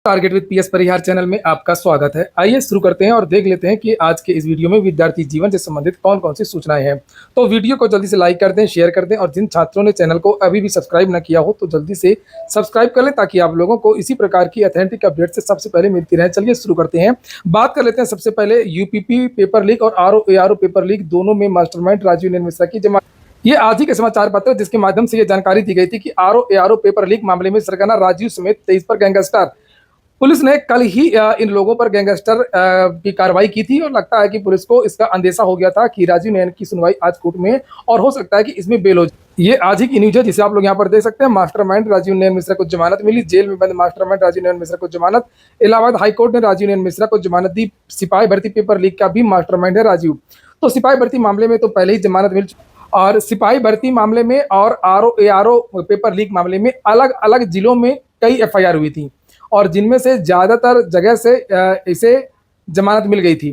Target with PS Parihar channel में आपका स्वागत है। आइए शुरू करते हैं और देख लेते हैं कि आज के इस वीडियो में विद्यार्थी जीवन से संबंधित कौन कौन सी सूचनाएं हैं। तो वीडियो को जल्दी से लाइक कर दें, शेयर कर दें और जिन छात्रों ने चैनल को अभी भी सब्सक्राइब न किया हो तो जल्दी से सब्सक्राइब कर लें ताकि आप लोगों को इसी प्रकार की ऑथेंटिक अपडेट से सबसे पहले मिलती रहे। चलिए शुरू करते हैं। बात कर लेते हैं सबसे पहले यूपीपी पेपर लीक और आरओ पेपर लीक दोनों में मास्टरमाइंड राजीव नयन मिश्रा की जमानत। ये आज ही के समाचार पत्र जिसके माध्यम से ये जानकारी दी गई थी कि आरओ पेपर लीक मामले में सरगना राजीव समेत 23 पर गैंगस्टर। पुलिस ने कल ही इन लोगों पर गैंगस्टर की कार्रवाई की थी और लगता है कि पुलिस को इसका अंदेशा हो गया था कि राजीव नयन की सुनवाई आज कोर्ट में और हो सकता है कि इसमें बेल हो जाए। ये आज ही की न्यूज है जिसे आप लोग यहाँ पर देख सकते हैं। मास्टरमाइंड राजीव नयन मिश्रा को जमानत मिली, जेल में बंद मास्टरमाइंड राजीव नयन मिश्रा को जमानत। इलाहाबाद हाईकोर्ट ने राजीव नयन मिश्रा को जमानत दी। सिपाही भर्ती पेपर लीक का भी मास्टरमाइंड है राजीव। तो सिपाही भर्ती मामले में तो पहले ही जमानत मिल चुकी और सिपाही भर्ती मामले में और आरओ पेपर लीक मामले में अलग अलग जिलों में कई एफआईआर हुई थी और जिनमें से ज़्यादातर जगह से इसे जमानत मिल गई थी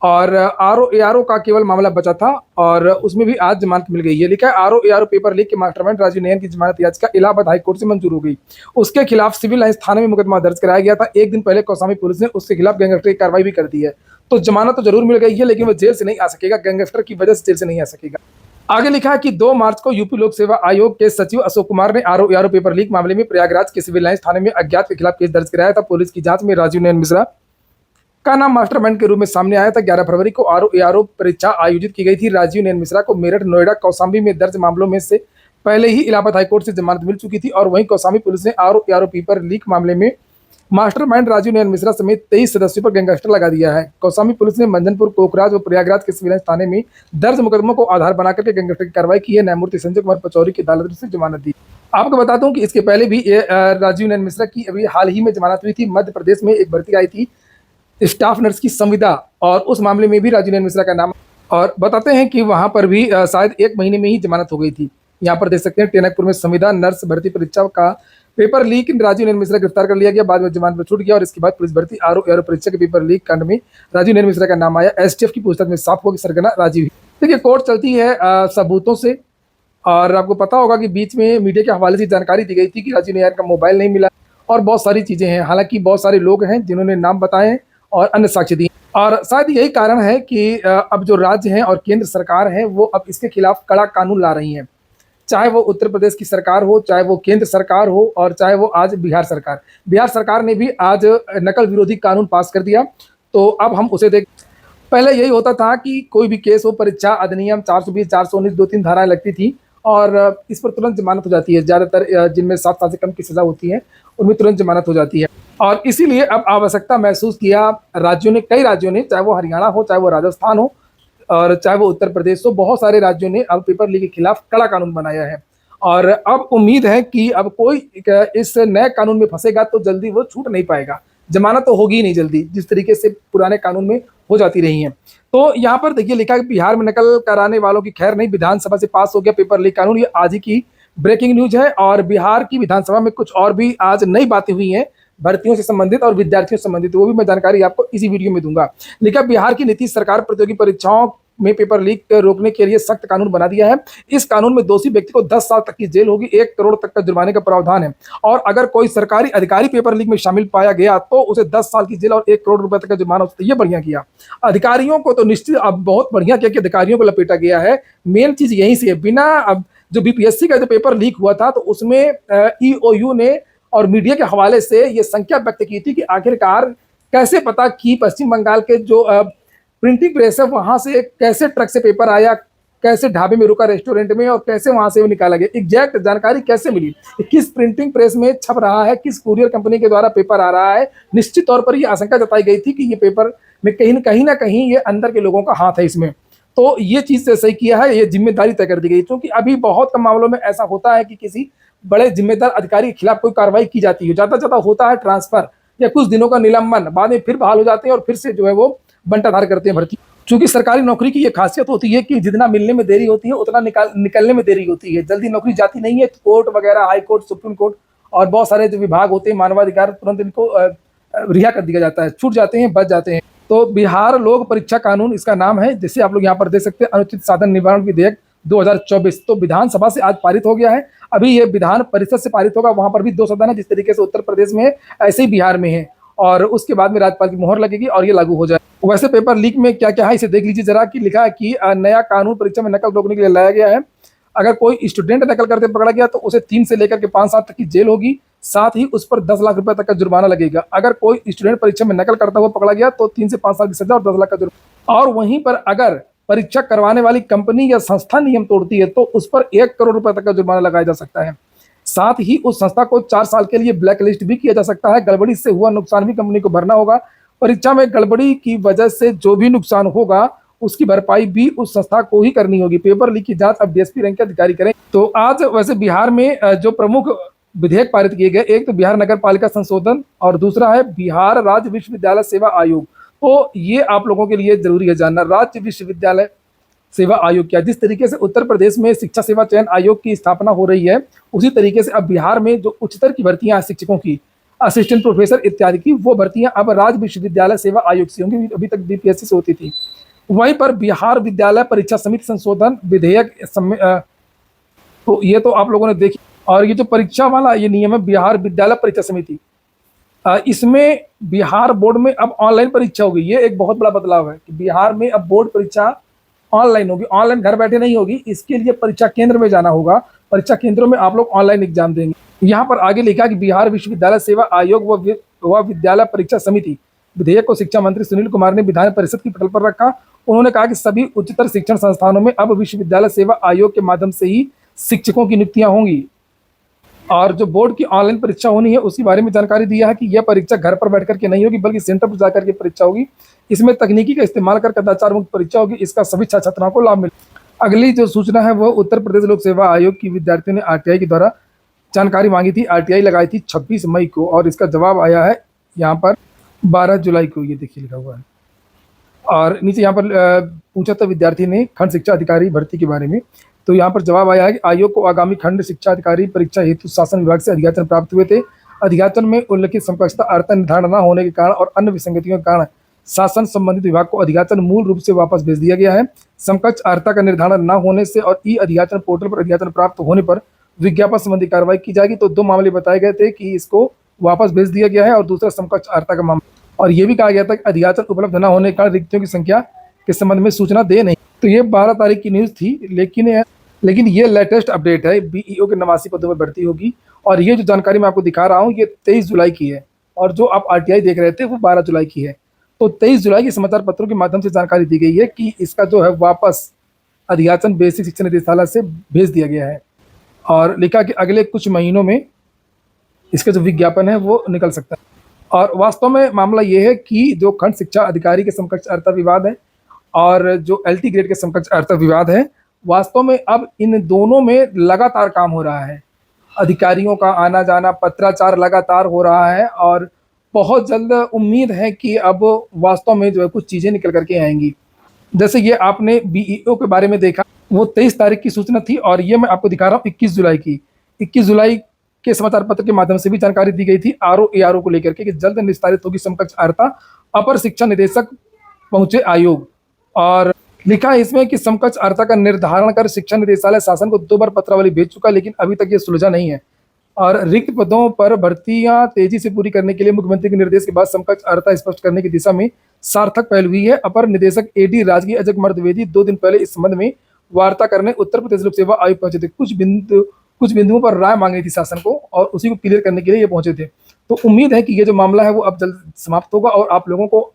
और आरओ का केवल मामला बचा था और उसमें भी आज जमानत मिल गई है। लिखा है आरओ पेपर लीक के मास्टरमाइंड राजीव नयन की जमानत याचिका इलाहाबाद हाईकोर्ट से मंजूर हो गई। उसके खिलाफ सिविल लाइंस थाने में मुकदमा दर्ज कराया गया था। एक दिन पहले कौसाम्बी पुलिस ने उसके खिलाफ गैंगस्टर की कार्रवाई भी कर दी है। तो जमानत तो जरूर मिल गई है लेकिन वो जेल से नहीं आ सकेगा, गैंगस्टर की वजह से जेल से नहीं आ सकेगा। आगे लिखा है कि 2 मार्च को यूपी लोक सेवा आयोग के सचिव अशोक कुमार ने आरओ पेपर लीक मामले में प्रयागराज के सिविल लाइंस थाने में अज्ञात के खिलाफ केस दर्ज कराया था। पुलिस की जांच में राजीव नयन मिश्रा का नाम मास्टरमाइंड के रूप में सामने आया था। 11 फरवरी को आरओ परीक्षा आयोजित की गई थी। राजीव नयन मिश्रा को मेरठ, नोएडा, कौसाम्बी में दर्ज मामलों में से पहले ही इलाहाबाद हाईकोर्ट से जमानत मिल चुकी थी और वहीं कौसाम्बी पुलिस ने आरओ पेपर लीक मामले में मास्टरमाइंड राजीव नयन मिश्रा समेत 23 सदस्यों पर गैंगस्टर लगा दिया है। कौसाम्बी पुलिस ने मंझनपुर, कोकराज और प्रयागराज के सिविल थाने में दर्ज मुकदमों को आधार बनाकर के गैंगस्टर की कार्रवाई की है। न्यायमूर्ति संजय कुमार पचौरी की अदालत से जमानत दी। आपको बता दूं कि इसके पहले भी राजीव नयन मिश्रा की अभी हाल ही में जमानत हुई थी। मध्य प्रदेश में एक भर्ती आई थी स्टाफ नर्स की संविदा और उस मामले में भी राजीव नयन मिश्रा का नाम और बताते हैं कि वहां पर भी शायद 1 महीने में ही जमानत हो गई थी। यहाँ पर देख सकते हैं टेनकपुर में संविदा नर्स भर्ती परीक्षा का पेपर लीक राजीव नयन मिश्रा गिरफ्तार कर लिया गया। बाद में जमानत पर छूट गया और इसके बाद पुलिस भर्ती आरओ परीक्षा के पेपर लीक कांड में राजीव नयन मिश्रा का नाम आया। एसटीएफ की पूछताछ में साफ हुआ कि सरगना राजीव। देखिए कोर्ट चलती है सबूतों से और आपको पता होगा कि बीच में मीडिया के हवाले से जानकारी दी गई थी कि राजीव नयन का मोबाइल नहीं मिला और बहुत सारी चीजें हैं। हालांकि बहुत सारे लोग हैं जिन्होंने नाम बताए और अन्य साक्ष्य दिए और शायद यही कारण है कि अब जो राज्य है और केंद्र सरकार है वो अब इसके खिलाफ कड़ा कानून ला रही है। चाहे वो उत्तर प्रदेश की सरकार हो, चाहे वो केंद्र सरकार हो और चाहे वो आज बिहार सरकार। बिहार सरकार ने भी आज नकल विरोधी कानून पास कर दिया। तो अब हम उसे देख, पहले यही होता था कि कोई भी केस हो, परीक्षा अधिनियम 420, 419 2-3 धाराएं लगती थी और इस पर तुरंत जमानत हो जाती है। ज़्यादातर जिनमें 7 साल से कम की सजा होती है उनमें तुरंत जमानत हो जाती है और इसीलिए अब आवश्यकता महसूस किया राज्यों ने, कई राज्यों ने, चाहे वो हरियाणा हो, चाहे वो राजस्थान हो और चाहे वो उत्तर प्रदेश हो, बहुत सारे राज्यों ने अब पेपर लीक के खिलाफ कड़ा कानून बनाया है और अब उम्मीद है कि अब कोई इस नए कानून में फंसेगा तो जल्दी वो छूट नहीं पाएगा। जमानत तो होगी ही नहीं जल्दी, जिस तरीके से पुराने कानून में हो जाती रही है। तो यहाँ पर देखिए लिखा है कि बिहार में नकल कराने वालों की खैर नहीं, विधानसभा से पास हो गया पेपर लीक कानून। ये आज ही की ब्रेकिंग न्यूज है और बिहार की विधानसभा में कुछ और भी आज नई बातें हुई हैं भर्तियों से संबंधित और विद्यार्थियों से संबंधित, वो भी मैं जानकारी आपको इसी वीडियो में दूंगा। लिखा बिहार की नीतीश सरकार प्रतियोगी परीक्षाओं में पेपर लीक रोकने के लिए सख्त कानून बना दिया है। इस कानून में दोषी व्यक्ति को 10 साल तक की जेल होगी, 1 करोड़ तक का जुर्माने का प्रावधान है और अगर कोई सरकारी अधिकारी पेपर लीक में शामिल पाया गया तो उसे 10 साल की जेल और 1 करोड़ रुपए तक का जुर्माना। ये बढ़िया किया अधिकारियों को, तो निश्चित अब बहुत बढ़िया किया कि अधिकारियों को लपेटा गया है। मेन चीज यहीं से, बिना अब जो बीपीएससी का जो पेपर लीक हुआ था तो उसमें ईओयू ने और मीडिया के हवाले से ये संख्या व्यक्त की थी कि आखिरकार कैसे पता कि पश्चिम बंगाल के जो प्रिंटिंग प्रेस है वहां से कैसे ट्रक से पेपर आया, कैसे ढाबे में रुका रेस्टोरेंट में और कैसे वहां से वो निकाला गया, एग्जैक्ट जानकारी कैसे मिली, किस प्रिंटिंग प्रेस में छप रहा है, किस कुरियर कंपनी के द्वारा पेपर आ रहा है। निश्चित तौर पर ये आशंका जताई गई थी कि ये पेपर में कहीं ना कहीं ये अंदर के लोगों का हाथ है इसमें। तो ये चीज से सही किया है, ये जिम्मेदारी तय कर दी गई क्योंकि अभी बहुत कम मामलों में ऐसा होता है कि किसी बड़े जिम्मेदार अधिकारी के खिलाफ कोई कार्रवाई की जाती है। ज्यादा होता है ट्रांसफर या कुछ दिनों का निलंबन, बाद में फिर बहाल हो जाते हैं और फिर से जो है वो बंटाधार करते हैं भर्ती। चूंकि सरकारी नौकरी की ये खासियत होती है कि जितना मिलने में देरी होती है उतना निकलने में देरी होती है। जल्दी नौकरी जाती नहीं है। कोर्ट वगैरह, हाई कोर्ट, सुप्रीम कोर्ट और बहुत सारे जो विभाग होते हैं मानवाधिकार, तुरंत इनको रिहा कर दिया जाता है, छूट जाते हैं, बच जाते हैं। तो बिहार लोक परीक्षा कानून इसका नाम है, जिसे आप लोग यहाँ पर देख सकते हैं। अनुचित साधन निवारण विधेयक 2024। तो विधानसभा से आज पारित हो गया है। अभी ये विधान परिषद से पारित होगा, वहां पर भी 2 सदन है, जिस तरीके से उत्तर प्रदेश में है ऐसे ही बिहार में है, और उसके बाद में राज्यपाल की मोहर लगेगी और ये लागू हो जाए। वैसे पेपर लीक में क्या क्या है इसे देख लीजिए जरा, कि लिखा है कि नया कानून परीक्षा में नकल रोकने के लिए लाया गया है। अगर कोई स्टूडेंट नकल करते पकड़ा गया तो उसे 3 से लेकर के 5 साल तक की जेल होगी, साथ ही उस पर 10 लाख रुपए तक का जुर्माना लगेगा। अगर कोई स्टूडेंट परीक्षा में नकल करता हुआ पकड़ा गया तो 3 से 5 साल की सजा और 10 लाख का जुर्माना। और वहीं पर अगर परीक्षा करवाने वाली कंपनी या संस्था नियम तोड़ती है तो उस पर 1 करोड़ रुपए तक का जुर्माना लगाया जा सकता है। साथ ही उस संस्था को 4 साल के लिए ब्लैक लिस्ट भी किया जा सकता है। गड़बड़ी से हुआ नुकसान भी कंपनी को भरना होगा। परीक्षा में गड़बड़ी की वजह से जो भी नुकसान होगा उसकी भरपाई भी उस संस्था को ही करनी होगी। पेपर लीक की जांच अब डीएसपी रैंक के अधिकारी करें। तो आज वैसे बिहार में जो प्रमुख विधेयक पारित किए गए, एक तो बिहार नगर पालिका संशोधन और दूसरा है बिहार राज्य विश्वविद्यालय सेवा आयोग। तो ये आप लोगों के लिए जरूरी है जानना, राज्य विश्वविद्यालय सेवा आयोग क्या। जिस तरीके से उत्तर प्रदेश में शिक्षा सेवा चयन आयोग की स्थापना हो रही है, उसी तरीके से अब बिहार में जो उच्चतर की भर्तियां शिक्षकों की, असिस्टेंट प्रोफेसर इत्यादि की, वो भर्तियां अब राज्य विश्वविद्यालय सेवा आयोग से होंगी। अभी तक बीपीएससी से होती थी। वहीं पर बिहार विद्यालय परीक्षा समिति संशोधन विधेयक तो ये तो आप लोगों ने देखी। और ये जो परीक्षा वाला ये नियम है बिहार विद्यालय परीक्षा समिति, इसमें बिहार बोर्ड में अब ऑनलाइन परीक्षा होगी। ये एक बहुत बड़ा बदलाव है कि बिहार में अब बोर्ड परीक्षा ऑनलाइन होगी। ऑनलाइन घर बैठे नहीं होगी, इसके लिए परीक्षा केंद्र में जाना होगा। परीक्षा केंद्रों में आप लोग ऑनलाइन एग्जाम देंगे। यहाँ पर आगे लिखा कि बिहार विश्वविद्यालय सेवा आयोग व विद्यालय परीक्षा समिति विधेयक को शिक्षा मंत्री सुनील कुमार ने विधान परिषद की पटल पर रखा। उन्होंने कहा कि सभी उच्चतर शिक्षण संस्थानों में अब विश्वविद्यालय सेवा आयोग के माध्यम से ही शिक्षकों की नियुक्तियां होंगी। और जो बोर्ड की ऑनलाइन परीक्षा होनी है उसके बारे में जानकारी दिया है कि यह परीक्षा घर पर बैठकर के नहीं होगी, बल्कि सेंटर पर जाकर के परीक्षा होगी। इसमें तकनीकी का इस्तेमाल कर कदाचार मुक्त परीक्षा होगी। इसका सभी छात्र छात्राओं को लाभ मिलेगा। अगली जो सूचना है वो उत्तर प्रदेश लोक सेवा आयोग की विद्यार्थियों ने आरटीआई के द्वारा जानकारी मांगी थी। आरटीआई लगाई थी 26 मई को और इसका जवाब आया है यहाँ पर 12 जुलाई को। ये देखिए लिखा हुआ है। और नीचे यहाँ पर पूछा था विद्यार्थी ने खंड शिक्षा अधिकारी भर्ती के बारे में, तो यहाँ पर जवाब आया है कि आयोग को आगामी खंड शिक्षा अधिकारी परीक्षा हेतु शासन विभाग से अधियाचन प्राप्त हुए थे। अधियाचन में उल्लिखित समकक्षता अर्थ निर्धारण न होने के कारण और अन्य विसंगतियों के कारण शासन संबंधित विभाग को अधियाचन मूल रूप से वापस भेज दिया गया है। समकक्ष अर्हता का निर्धारण न होने से और ई अधियाचन पोर्टल पर अधियाचन प्राप्त होने पर विज्ञापन संबंधी कार्रवाई की जाएगी। तो 2 मामले बताए गए थे कि इसको वापस भेज दिया गया है और दूसरा समकक्ष अर्हता का मामला। और ये भी कहा गया था कि अधियाचन उपलब्ध न होने के कारण रिक्तियों की संख्या के संबंध में सूचना दे नहीं। तो ये 12 तारीख की न्यूज़ थी, लेकिन ये लेटेस्ट अपडेट है। बीईओ के 89 पदों में भर्ती होगी। और ये जो जानकारी मैं आपको दिखा रहा हूँ ये 23 जुलाई की है, और जो आप आरटीआई देख रहे थे वो 12 जुलाई की है। तो 23 जुलाई के समाचार पत्रों के माध्यम से जानकारी दी गई है कि इसका जो है वापस अधियाचन बेसिक शिक्षा निदेशालय से भेज दिया गया है। और लिखा कि अगले कुछ महीनों में इसका जो विज्ञापन है वो निकल सकता है। और वास्तव में मामला ये है कि जो खंड शिक्षा अधिकारी के समकक्ष अर्हता विवाद है और जो एलटी ग्रेड के समकक्ष अर्हता विवाद है, वास्तव में अब इन दोनों में लगातार काम हो रहा है। अधिकारियों का आना जाना, पत्राचार लगातार हो रहा है और बहुत जल्द उम्मीद है कि अब वास्तव में जो है कुछ चीज़ें निकल करके आएंगी। जैसे ये आपने बीईओ के बारे में देखा, वो 23 तारीख की सूचना थी, और ये मैं आपको दिखा रहा हूँ 21 जुलाई की। 21 जुलाई के समाचार पत्र के माध्यम से भी जानकारी दी गई थी आरओ एआरओ को लेकर के कि जल्द निस्तारित होगी समकक्ष अर्हता। अपर शिक्षा निदेशक पहुंचे आयोग। और लिखा है इसमें कि समकक्ष अर्हता का निर्धारण कर शिक्षा निदेशालय शासन को 2 बार पत्रावली भेज चुका, लेकिन अभी तक ये सुलझा नहीं है। और रिक्त पदों पर भर्तियां तेजी से पूरी करने के लिए मुख्यमंत्री के निर्देश के बाद समकक्ष अर्हता स्पष्ट करने की दिशा में सार्थक पहल हुई है। अपर निदेशक एडी राजकीय अजय कुमार द्विवेदी 2 दिन पहले इस संबंध में वार्ता करने उत्तर प्रदेश लोक सेवा आयोग पहुंचे थे। कुछ बिंदुओं पर राय मांगी थी शासन को और उसी को क्लियर करने के लिए ये पहुंचे थे। तो उम्मीद है कि ये जो मामला है वो अब जल्द समाप्त होगा और आप लोगों को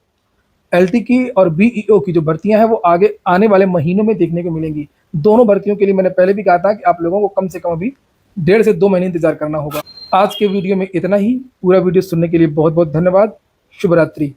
एलटी की और बीईओ की जो भर्तियां हैं वो आगे आने वाले महीनों में देखने को मिलेंगी। दोनों भर्तियों के लिए मैंने पहले भी कहा था कि आप लोगों को कम से कम अभी 1.5 से 2 महीने इंतजार करना होगा। आज के वीडियो में इतना ही। पूरा वीडियो सुनने के लिए बहुत बहुत धन्यवाद। शुभ रात्रि।